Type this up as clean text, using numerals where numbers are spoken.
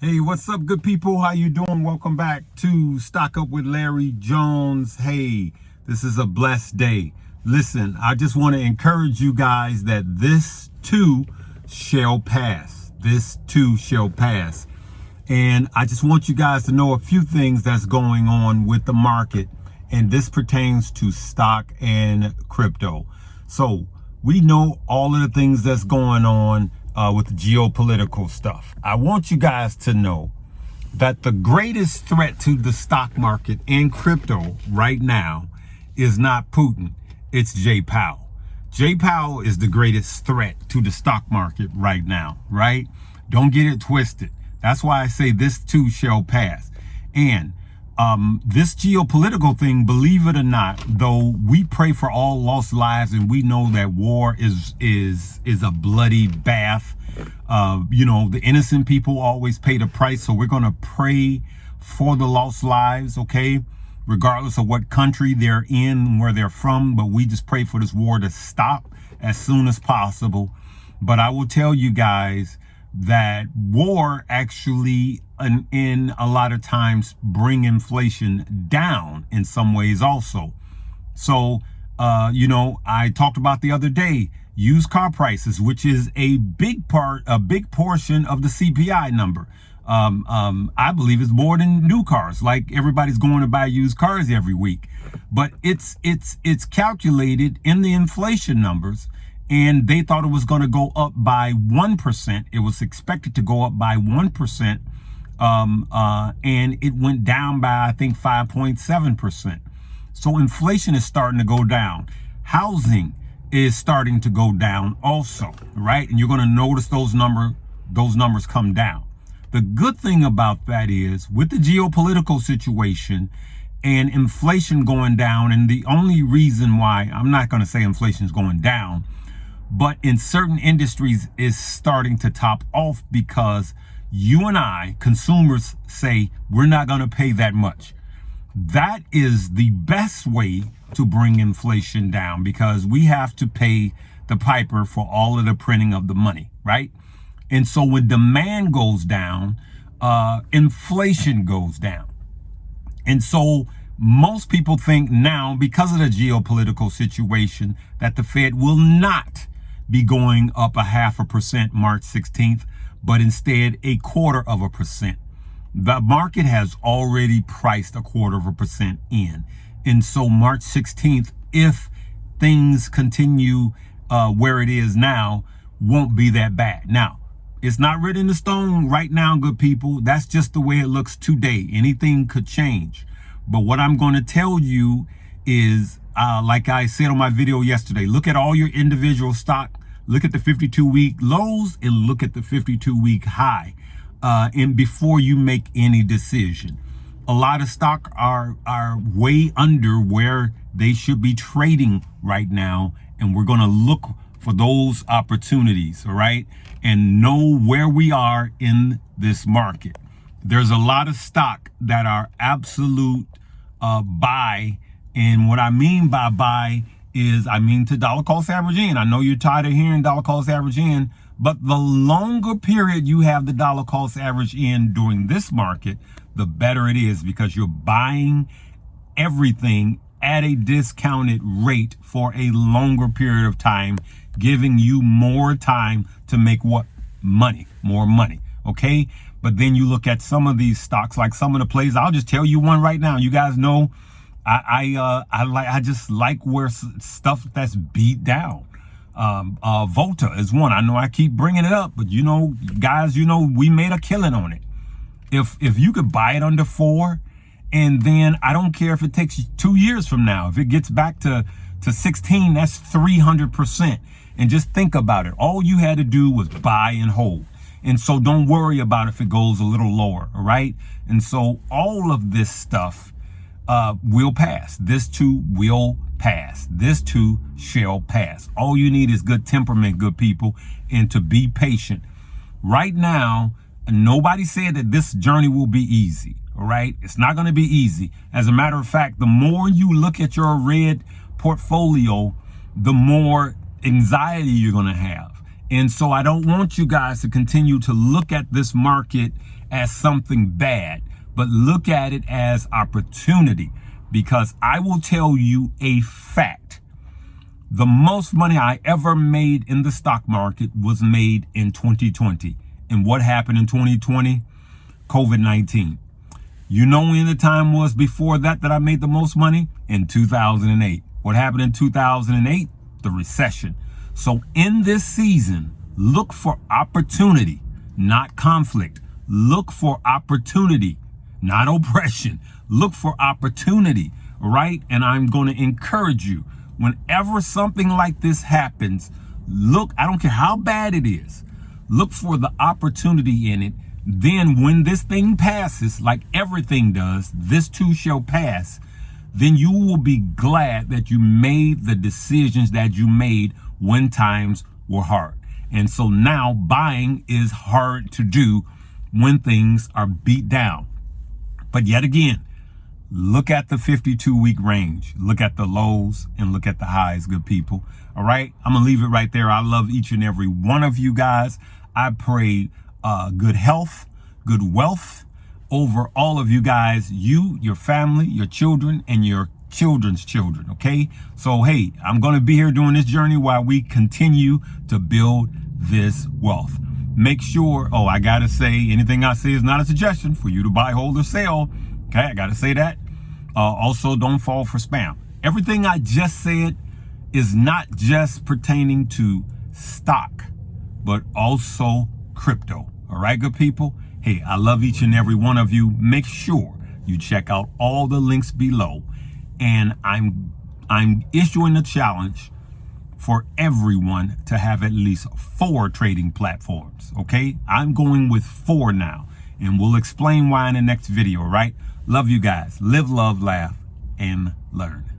Hey, what's up, good people? How you doing? Welcome back to Stock Up with Larry Jones. Hey, this is a blessed day. Listen, I just want to encourage you guys that this too shall pass. This too shall pass. And I just want you guys to know a few things that's going on with the market. And this pertains to stock and crypto. So we know all of the things that's going on with the geopolitical stuff. I want you guys to know that the greatest threat to the stock market and crypto right now is not Putin, it's Jay Powell. Jay Powell is the greatest threat to the stock market right now, right? Don't get it twisted. That's why I say this too shall pass. And this geopolitical thing, believe it or not, though we pray for all lost lives and we know that war is a bloody bath. The innocent people always pay the price. So we're going to pray for the lost lives, okay? Regardless of what country they're in, where they're from, but we just pray for this war to stop as soon as possible. But I will tell you guys that war actually in a lot of times bring inflation down in some ways also. So, I talked about the other day, used car prices, which is a big portion of the CPI number. I believe it's more than new cars. Like everybody's going to buy used cars every week, but it's calculated in the inflation numbers. And they thought it was going to go up by 1%. It was expected to go up by 1%. And it went down by, I think, 5.7%. So inflation is starting to go down. Housing is starting to go down also, right? And you're going to notice those numbers come down. The good thing about that is with the geopolitical situation and inflation going down, and the only reason why I'm not going to say inflation is going down, but in certain industries is starting to top off because you and I, consumers, say we're not going to pay that much. That is the best way to bring inflation down because we have to pay the piper for all of the printing of the money, right? And so when demand goes down, inflation goes down. And so most people think now, because of the geopolitical situation, that the Fed will not be going up 0.5% March 16th, but instead 0.25%. The market has already priced 0.25% in. And so March 16th, if things continue where it is now, won't be that bad. Now, it's not written in stone right now, good people. That's just the way it looks today. Anything could change. But what I'm going to tell you is, like I said on my video yesterday, look at all your individual stock, look at the 52-week lows and look at the 52-week high, and before you make any decision. A lot of stock are way under where they should be trading right now, and we're going to look for those opportunities, all right, and know where we are in this market. There's a lot of stock that are absolute buy. And what I mean by buy is I mean to dollar cost average in. I know you're tired of hearing dollar cost average in, but the longer period you have the dollar cost average in during this market, the better it is because you're buying everything at a discounted rate for a longer period of time, giving you more time to make what? Money, more money. Okay. But then you look at some of these stocks, like some of the plays. I'll just tell you one right now. You guys know I just like where stuff that's beat down. Volta is one. I know I keep bringing it up, but guys, we made a killing on it. If you could buy it under 4, and then I don't care if it takes 2 years from now, if it gets back to 16, that's 300%. And just think about it. All you had to do was buy and hold. And so don't worry about if it goes a little lower, all right? And so all of this stuff will pass. This too will pass. This too shall pass. All you need is good temperament, good people, and to be patient. Right now, nobody said that this journey will be easy, all right? It's not going to be easy. As a matter of fact, the more you look at your red portfolio, the more anxiety you're going to have. And so I don't want you guys to continue to look at this market as something bad, but look at it as opportunity. Because I will tell you a fact. The most money I ever made in the stock market was made in 2020. And what happened in 2020? COVID-19. You know when the time was before that I made the most money? In 2008. What happened in 2008? The recession. So in this season, look for opportunity, not conflict. Look for opportunity, not oppression. Look for opportunity, right? And I'm going to encourage you, whenever something like this happens, look, I don't care how bad it is, look for the opportunity in it. Then when this thing passes, like everything does, this too shall pass, then you will be glad that you made the decisions that you made when times were hard. And so now buying is hard to do when things are beat down. But yet again, look at the 52-week range. Look at the lows and look at the highs, good people. All right, I'm gonna leave it right there. I love each and every one of you guys. I pray good health, good wealth over all of you guys, you, your family, your children, and your children's children, okay? So, hey, I'm going to be here doing this journey while we continue to build this wealth. Make sure, I got to say, anything I say is not a suggestion for you to buy, hold, or sell, okay? I got to say that. Also, don't fall for spam. Everything I just said is not just pertaining to stock, but also crypto, all right, good people? Hey, I love each and every one of you. Make sure you check out all the links below. And I'm issuing a challenge for everyone to have at least 4 trading platforms, okay? I'm going with 4 now, and we'll explain why in the next video, right? Love you guys. Live, love, laugh, and learn.